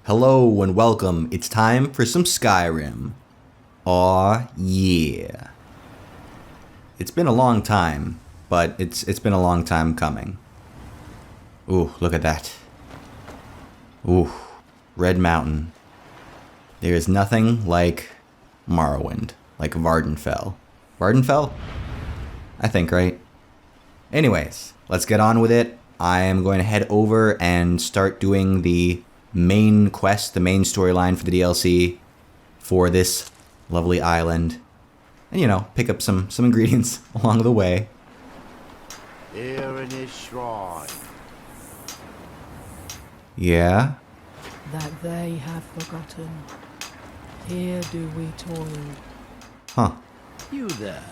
Hello and welcome. It's time for some Skyrim. Aw, yeah. It's been a long time, but it's been a long time coming. Ooh, look at that. Ooh, Red Mountain. There is nothing like Morrowind, like Vvardenfell. Vvardenfell? I think, right? Anyways, let's get on with it. I am going to head over and start doing the main quest, the main storyline for the DLC for this lovely island. And, you know, pick up some ingredients along the way. Here in his shrine. Yeah? That they have forgotten. Here do we toil. Huh. You there.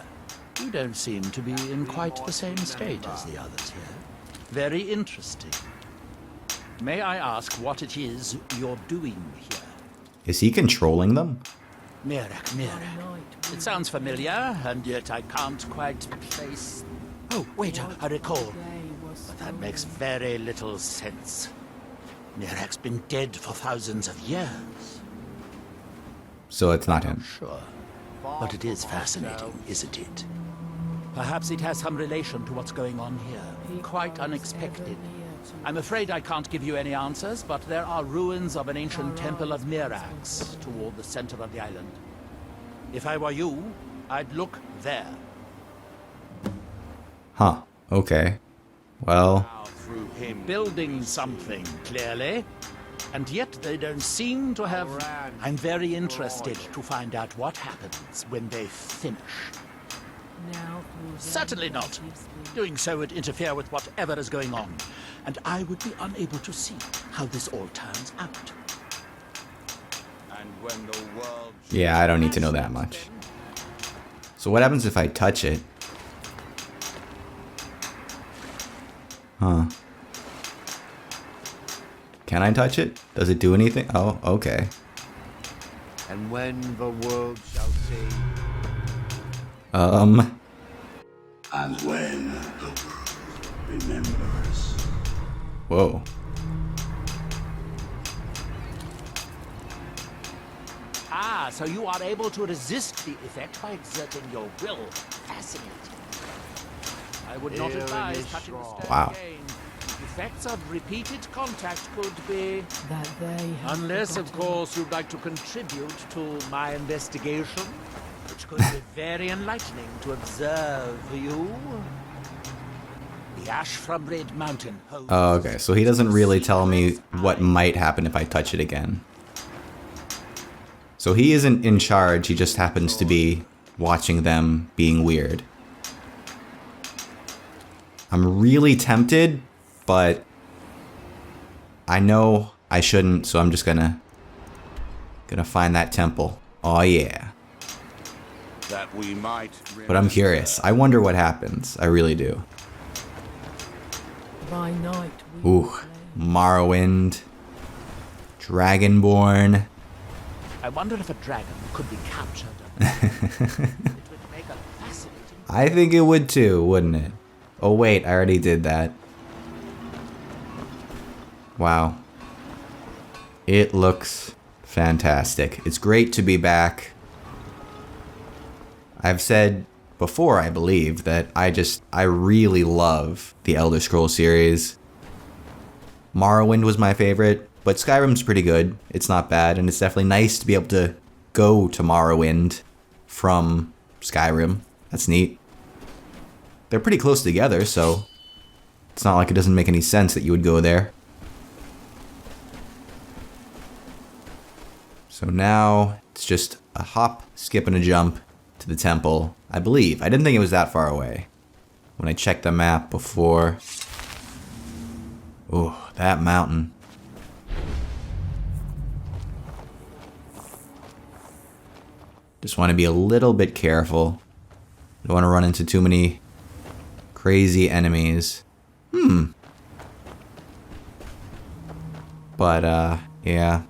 You don't seem to be in quite the same state as the others here. Very interesting. May I ask what it is you're doing here? Is he controlling them? Miraak. It sounds familiar, and yet I can't quite place... Oh, wait, I recall. But that makes very little sense. Miraak's been dead for thousands of years. So it's not him. Sure. But it is fascinating, isn't it? Perhaps it has some relation to what's going on here. Quite unexpected. I'm afraid I can't give you any answers, but there are ruins of an ancient temple of Miraak's toward the center of the island. If I were you, I'd look there. Huh. Okay. Well... Through him building something, clearly. And yet they don't seem to have... I'm very interested to find out what happens when they finish. Certainly not. Doing so would interfere with whatever is going on. And I would be unable to see how this all turns out. And when the world... Yeah, I don't need to know that much. So what happens if I touch it? Huh. Can I touch it? Does it do anything? Oh, okay. And when the world shall see... And when the world remembers. Whoa. Ah, so you are able to resist the effect by exerting your will. Fascinating. I would not advise touching the stone Wow. again. Effects of repeated contact could be... That they have Unless, of forgotten. course, you'd like to contribute to my investigation, which could be very enlightening to observe you. The ash from Red Mountain holds... Oh, okay. So he doesn't really tell me what might happen if I touch it again. So he isn't in charge, he just happens to be watching them being weird. I'm really tempted, but I know I shouldn't, so I'm just gonna find that temple. Oh yeah. That we might But I'm curious. I wonder what happens. I really do. By night we Ooh, play. Morrowind, Dragonborn. I wonder if a dragon could be captured. It would make a fascinating... I think it would too, wouldn't it? Oh wait, I already did that. Wow. It looks fantastic. It's great to be back. I've said before, I believe, that I really love the Elder Scrolls series. Morrowind was my favorite, but Skyrim's pretty good. It's not bad, and it's definitely nice to be able to go to Morrowind from Skyrim. That's neat. They're pretty close together, so it's not like it doesn't make any sense that you would go there. So now it's just a hop, skip, and a jump to the temple, I believe. I didn't think it was that far away when I checked the map before. Ooh, that mountain. Just want to be a little bit careful. Don't want to run into too many crazy enemies. But, yeah.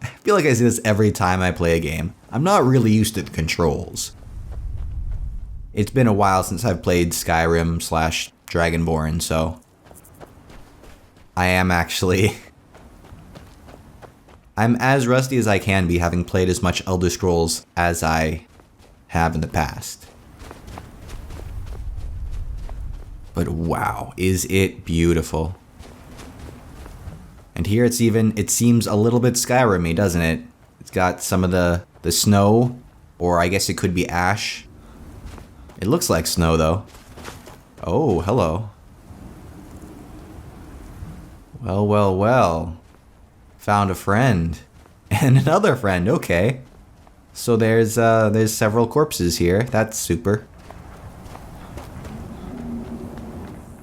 I feel like I say this every time I play a game. I'm not really used to the controls. It's been a while since I've played Skyrim / Dragonborn, so I am actually. I'm as rusty as I can be, having played as much Elder Scrolls as I have in the past. But wow, is it beautiful. And here it seems a little bit Skyrim-y, doesn't it? It's got some of the snow, or I guess it could be ash. It looks like snow, though. Oh, hello. Well, well, well. Found a friend. And another friend, okay. So there's several corpses here. That's super.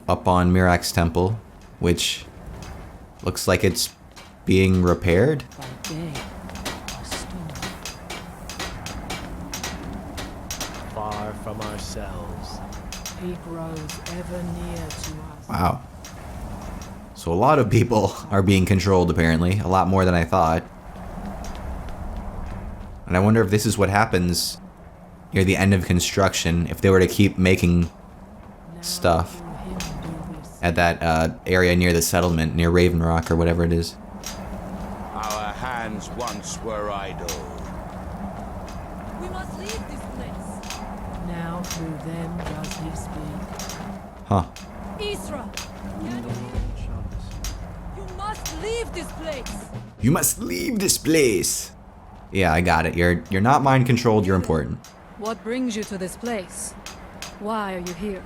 Up on Miraak's temple, which looks like it's being repaired. Far from ourselves. He grows ever near to us. Wow. So a lot of people are being controlled, apparently. A lot more than I thought. And I wonder if this is what happens near the end of construction, if they were to keep making stuff at that area near the settlement, near Raven Rock or whatever it is. Our hands once were idle. We must leave this place. Now through them does he speak. Huh. Isra, you must leave this place. You must leave this place. Yeah, I got it. You're not mind controlled, you're important. What brings you to this place? Why are you here?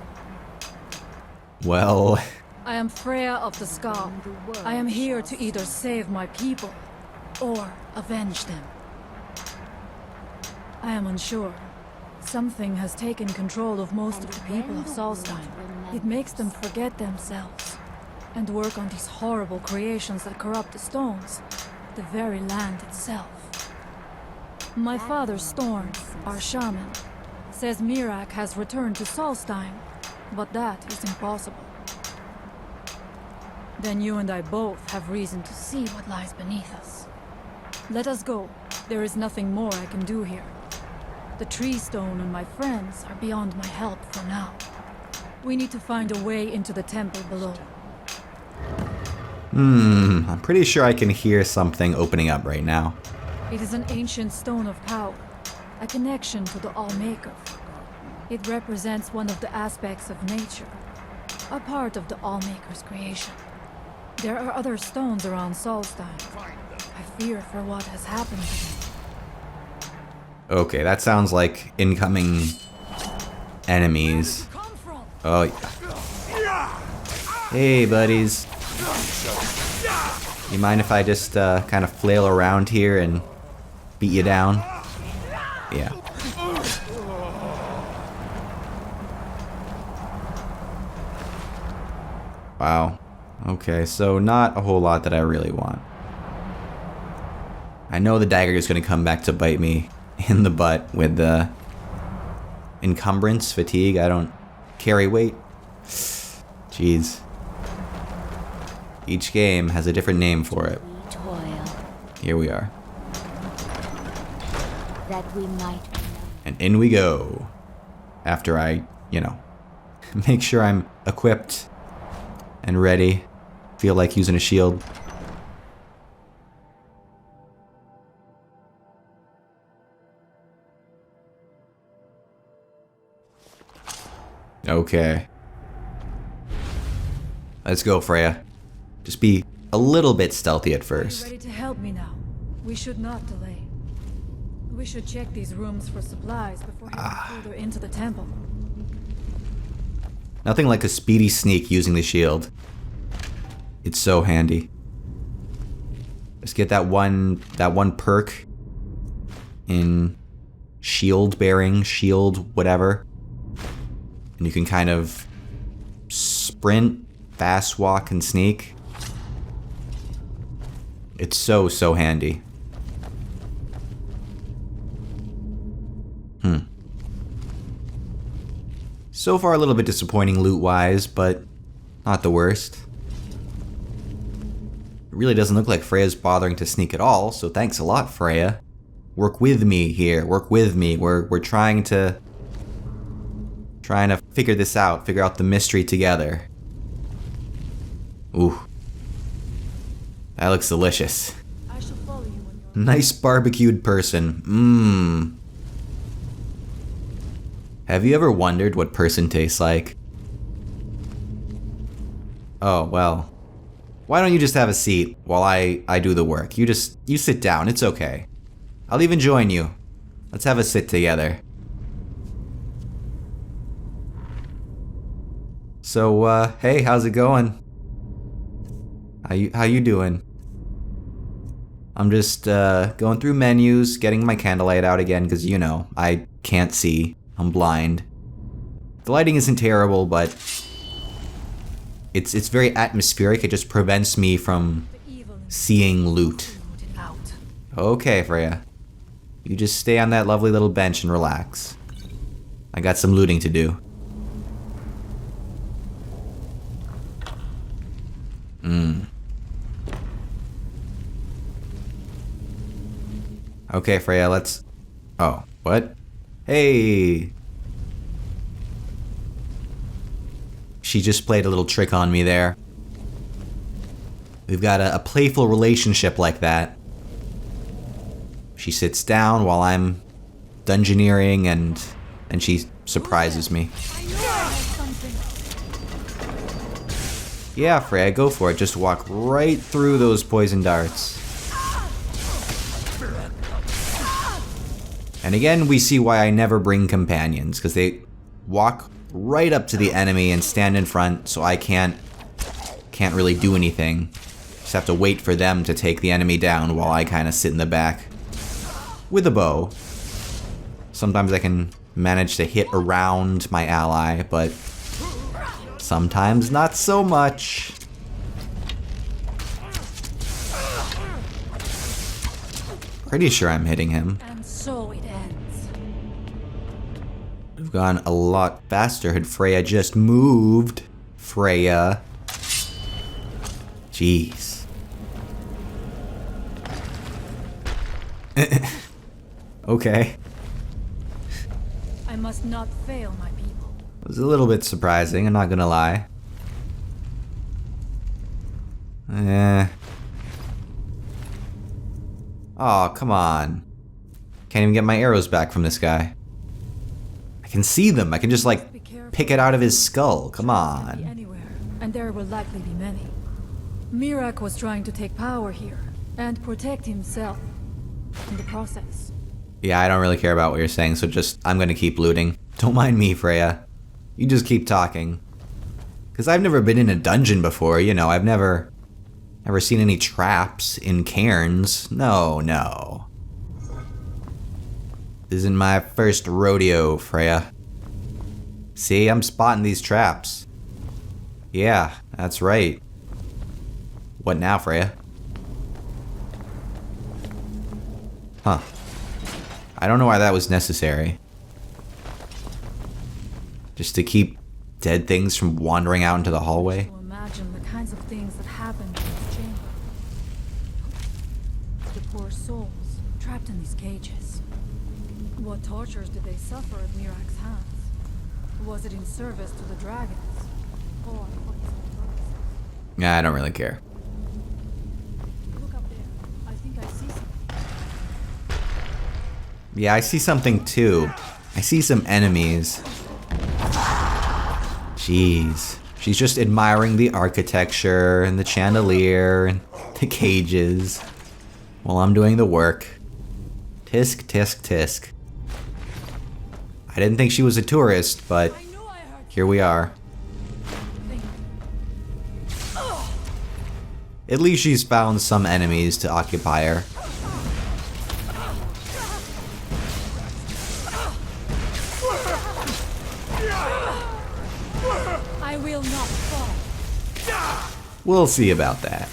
Well, I am Frea of the Scar. I am here to either save my people or avenge them. I am unsure. Something has taken control of most of the people of Solstheim. It makes them forget themselves and work on these horrible creations that corrupt the stones, the very land itself. My father, Storm, our shaman, says Miraak has returned to Solstheim, but that is impossible. Then you and I both have reason to see what lies beneath us. Let us go. There is nothing more I can do here. The tree stone and my friends are beyond my help for now. We need to find a way into the temple below. I'm pretty sure I can hear something opening up right now. It is an ancient stone of power, a connection to the All-Maker. It represents one of the aspects of nature, a part of the All-Maker's creation. There are other stones around Solstheim. I fear for what has happened to them. Okay, that sounds like incoming enemies. Oh, yeah. Hey, buddies. You mind if I just kind of flail around here and beat you down? Yeah. Wow. Okay, so not a whole lot that I really want. I know the dagger is going to come back to bite me in the butt with the encumbrance, fatigue. I don't carry weight. Jeez. Each game has a different name for it. Here we are. That we might. And in we go. After I, make sure I'm equipped and ready. Feel like using a shield. Okay. Let's go, Frea. Just be a little bit stealthy at first. Are you ready to help me now? We should not delay. We should check these rooms for supplies before heading further into the temple. Nothing like a speedy sneak using the shield. It's so handy. Just get that one perk in shield bearing, shield whatever. And you can kind of sprint, fast walk, and sneak. It's so handy. So far a little bit disappointing loot-wise, but not the worst. It really doesn't look like Freya's bothering to sneak at all, so thanks a lot, Frea. Work with me here, work with me. We're trying to figure this out, figure out the mystery together. Ooh. That looks delicious. I shall follow you when you're... Nice barbecued person. Mmm. Have you ever wondered what person tastes like? Oh, well. Why don't you just have a seat while I do the work? You sit down, it's okay. I'll even join you. Let's have a sit together. So, hey, how's it going? How you doing? I'm just, going through menus, getting my candlelight out again, because, you know, I can't see. I'm blind. The lighting isn't terrible, but it's very atmospheric. It just prevents me from seeing loot. Okay, Frea. You just stay on that lovely little bench and relax. I got some looting to do. Okay, Frea, let's... Oh, what? Hey! She just played a little trick on me there. We've got a playful relationship like that. She sits down while I'm dungeoneering and she surprises me. Yeah, Frea, go for it. Just walk right through those poison darts. And again, we see why I never bring companions, because they walk right up to the enemy and stand in front, so I can't really do anything. Just have to wait for them to take the enemy down while I kind of sit in the back. With a bow. Sometimes I can manage to hit around my ally, but sometimes not so much. Pretty sure I'm hitting him. And so it ends. We've gone a lot faster had Frea just moved. Frea. Jeez. Okay. I must not fail my people. It was a little bit surprising, I'm not gonna lie. Oh, come on. Can't even get my arrows back from this guy. I can see them. I can just, like, pick it out of his skull. Come on. Anywhere, and there will likely be many. Miraak was trying to take power here and protect himself in the process. Yeah, I don't really care about what you're saying, so just, I'm gonna keep looting. Don't mind me, Frea. You just keep talking. Because I've never been in a dungeon before, you know, I've never seen any traps in cairns. No. This isn't my first rodeo, Frea. See, I'm spotting these traps. Yeah, that's right. What now, Frea? Huh. I don't know why that was necessary. Just to keep dead things from wandering out into the hallway? To imagine the kinds of things that happened in this chamber. The poor souls trapped in these cages. What tortures did they suffer at Miraak's hands? Was it in service to the dragons? Or for his own purposes? Yeah, I don't really care. Look up there. I think I see something. Yeah, I see something too. I see some enemies. Jeez. She's just admiring the architecture and the chandelier and the cages while I'm doing the work. Tisk, tisk, tisk. I didn't think she was a tourist, but here we are. At least she's found some enemies to occupy her. I will not fall. We'll see about that.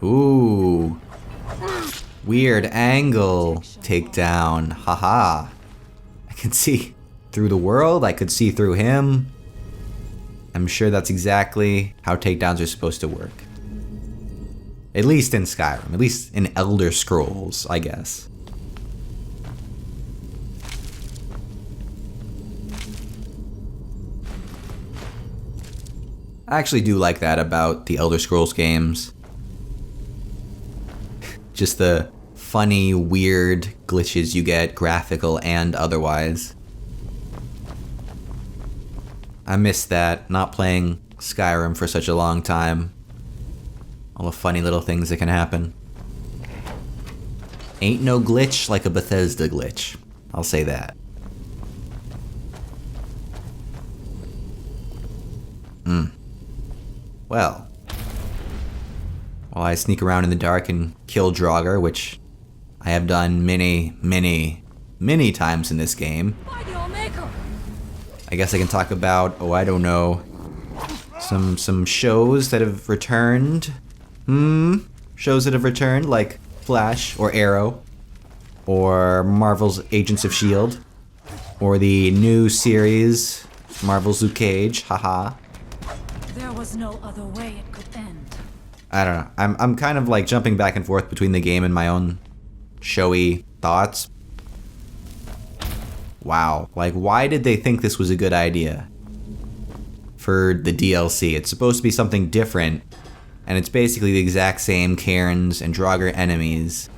Ooh. Weird angle takedown. Haha. I can see through the world. I could see through him. I'm sure that's exactly how takedowns are supposed to work. At least in Skyrim. At least in Elder Scrolls, I guess. I actually do like that about the Elder Scrolls games. Just the funny, weird glitches you get, graphical and otherwise. I miss that, not playing Skyrim for such a long time. All the funny little things that can happen. Ain't no glitch like a Bethesda glitch. I'll say that. Well, while I sneak around in the dark and kill Draugr, which I have done many times in this game, I guess I can talk about, I don't know, some shows that have returned. Shows that have returned, like Flash or Arrow, or Marvel's Agents of S.H.I.E.L.D., or the new series, Marvel's Luke Cage, haha. There was no other way it could end. I don't know. I'm kind of like jumping back and forth between the game and my own showy thoughts. Wow. Like, why did they think this was a good idea? For the DLC. It's supposed to be something different, and it's basically the exact same Cairns and Draugr enemies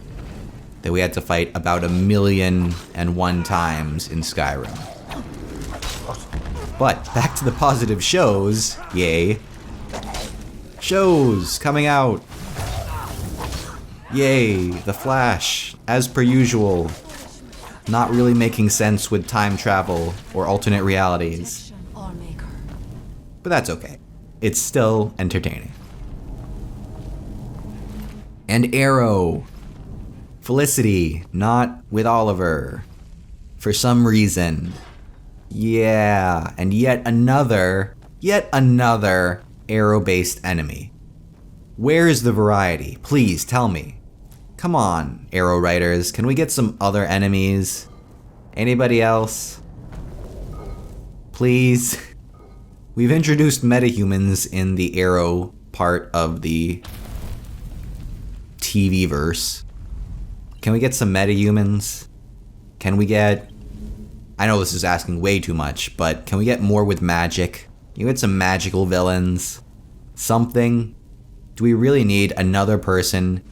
that we had to fight about 1,000,001 times in Skyrim. But back to the positive shows, yay. Shows coming out. Yay, The Flash, as per usual. Not really making sense with time travel or alternate realities. But that's okay. It's still entertaining. And Arrow. Felicity, not with Oliver. For some reason. Yeah, and yet another Arrow-based enemy. Where is the variety? Please tell me. Come on, Arrow writers, can we get some other enemies? Anybody else? Please? We've introduced metahumans in the Arrow part of the TV-verse. Can we get some metahumans? Can we get... I know this is asking way too much, but can we get more with magic? Can you get some magical villains? Something? Do we really need another person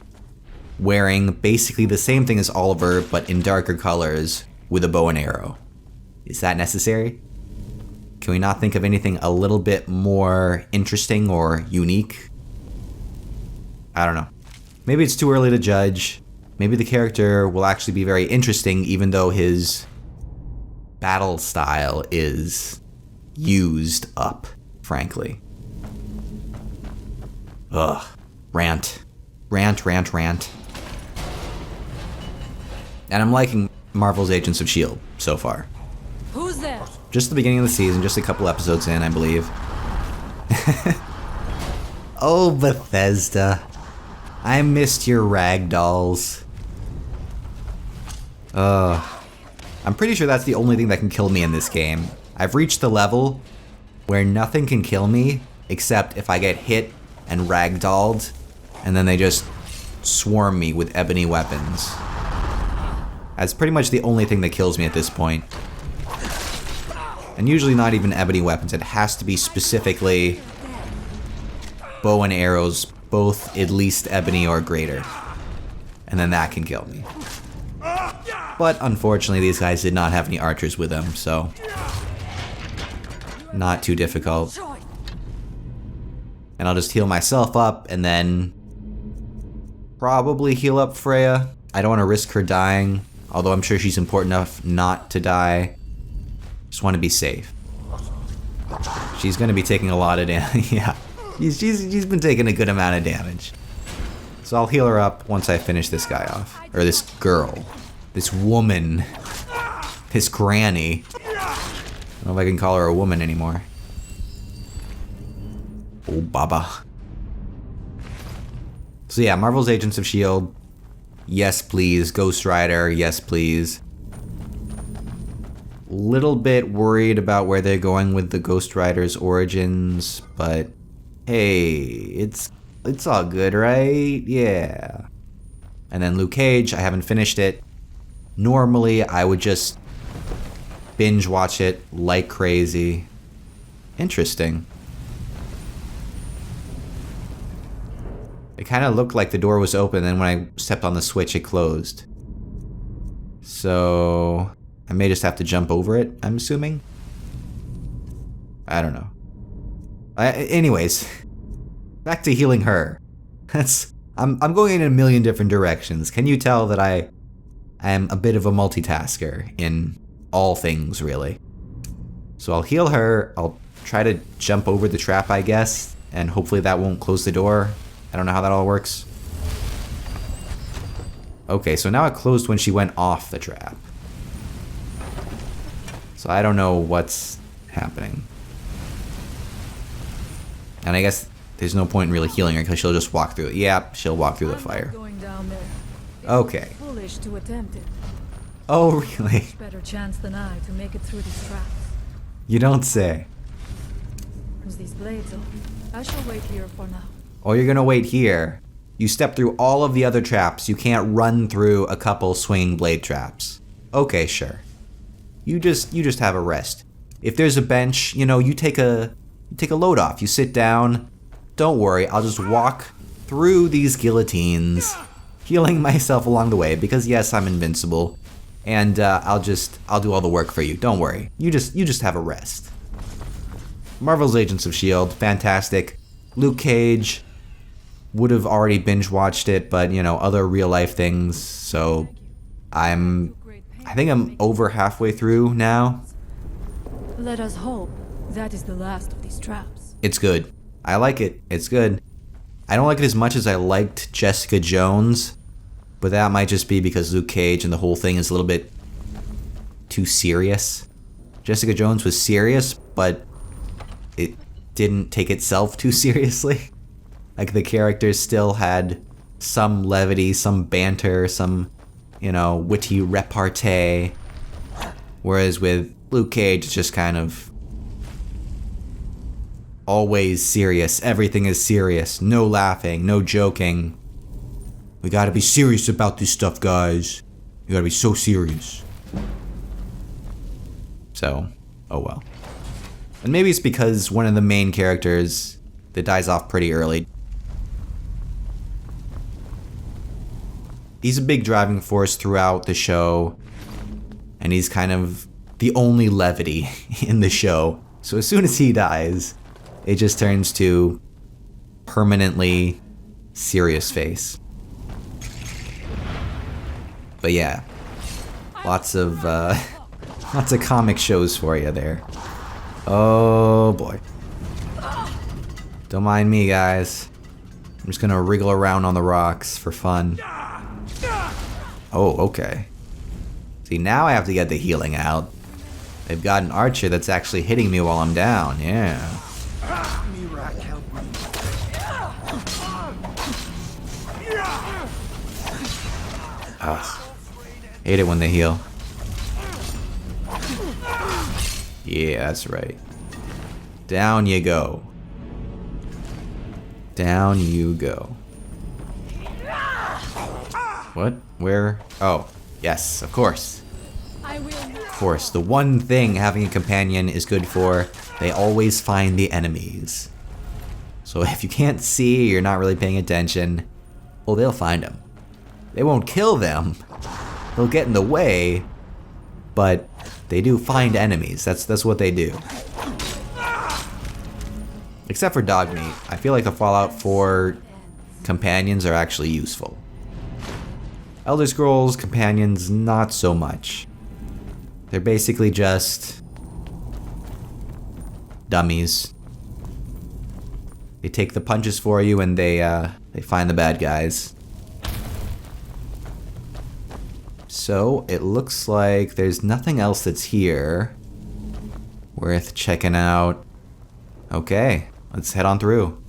wearing basically the same thing as Oliver, but in darker colors, with a bow and arrow? Is that necessary? Can we not think of anything a little bit more interesting or unique? I don't know. Maybe it's too early to judge. Maybe the character will actually be very interesting, even though his battle style is used up, frankly. Ugh. Rant. And I'm liking Marvel's Agents of S.H.I.E.L.D. so far. Who's there? Just the beginning of the season, just a couple episodes in, I believe. Oh, Bethesda. I missed your ragdolls. I'm pretty sure that's the only thing that can kill me in this game. I've reached the level where nothing can kill me except if I get hit and ragdolled, and then they just swarm me with ebony weapons. That's pretty much the only thing that kills me at this point. And usually not even ebony weapons. It has to be specifically bow and arrows, both at least ebony or greater. And then that can kill me. But unfortunately, these guys did not have any archers with them, so not too difficult. And I'll just heal myself up and then probably heal up Frea. I don't want to risk her dying, although I'm sure she's important enough not to die. Just want to be safe. She's going to be taking a lot of damage. Yeah, she's been taking a good amount of damage. So I'll heal her up once I finish this guy off. Or this girl. This woman. This granny. I don't know if I can call her a woman anymore. Oh, Baba. So yeah, Marvel's Agents of S.H.I.E.L.D. Yes, please. Ghost Rider. Yes, please. Little bit worried about where they're going with the Ghost Rider's origins, but hey, it's all good, right? Yeah. And then Luke Cage, I haven't finished it. Normally, I would just binge watch it like crazy. Interesting. It kind of looked like the door was open, and then when I stepped on the switch, it closed. So I may just have to jump over it, I'm assuming. I don't know. Anyways, back to healing her. I'm going in a million different directions. Can you tell that I am a bit of a multitasker in all things, really? So I'll heal her. I'll try to jump over the trap, I guess, and hopefully that won't close the door. I don't know how that all works. Okay, so now it closed when she went off the trap. So I don't know what's happening. And I guess there's no point in really healing her because she'll just walk through it. Yeah, she'll walk through the fire. Going down there. Okay. It's foolish to attempt it. Oh, really? Much better chance than I to make it through these traps. You don't say. Turns these blades off. I shall wait here for now. Oh, you're gonna wait here. You step through all of the other traps. You can't run through a couple swinging blade traps. Okay, sure. You just have a rest. If there's a bench, you take a load off. You sit down. Don't worry, I'll just walk through these guillotines, healing myself along the way because yes, I'm invincible, and I'll do all the work for you. Don't worry. You just have a rest. Marvel's Agents of S.H.I.E.L.D., fantastic. Luke Cage, would have already binge watched it, but other real life things. So I think I'm over halfway through now. Let us hope that is the last of these traps. It's good. I like it. It's good. I don't like it as much as I liked Jessica Jones, but that might just be because Luke Cage and the whole thing is a little bit too serious. Jessica Jones was serious, but it didn't take itself too seriously. Like the characters still had some levity, some banter, some, witty repartee. Whereas with Luke Cage, it's just kind of always serious. Everything is serious. No laughing, no joking. We gotta be serious about this stuff, guys. You gotta be so serious. So, oh well. And maybe it's because one of the main characters that dies off pretty early. He's a big driving force throughout the show, and he's kind of the only levity in the show. So as soon as he dies, it just turns to permanently serious face. But yeah, lots of comic shows for you there. Oh boy. Don't mind me, guys. I'm just gonna wriggle around on the rocks for fun. Oh, okay. See, now I have to get the healing out. They've got an archer that's actually hitting me while I'm down, yeah. Miraak, help me. Ugh. Hate it when they heal. Yeah, that's right. Down you go. Down you go. What? Where? Oh, yes, of course. Of course, the one thing having a companion is good for, they always find the enemies. So if you can't see, you're not really paying attention, well, they'll find them. They won't kill them. They'll get in the way, but they do find enemies. That's what they do. Except for dog meat. I feel like the Fallout 4 companions are actually useful. Elder Scrolls companions, not so much. They're basically just dummies. They take the punches for you and they find the bad guys. So it looks like there's nothing else that's here worth checking out. Okay, let's head on through.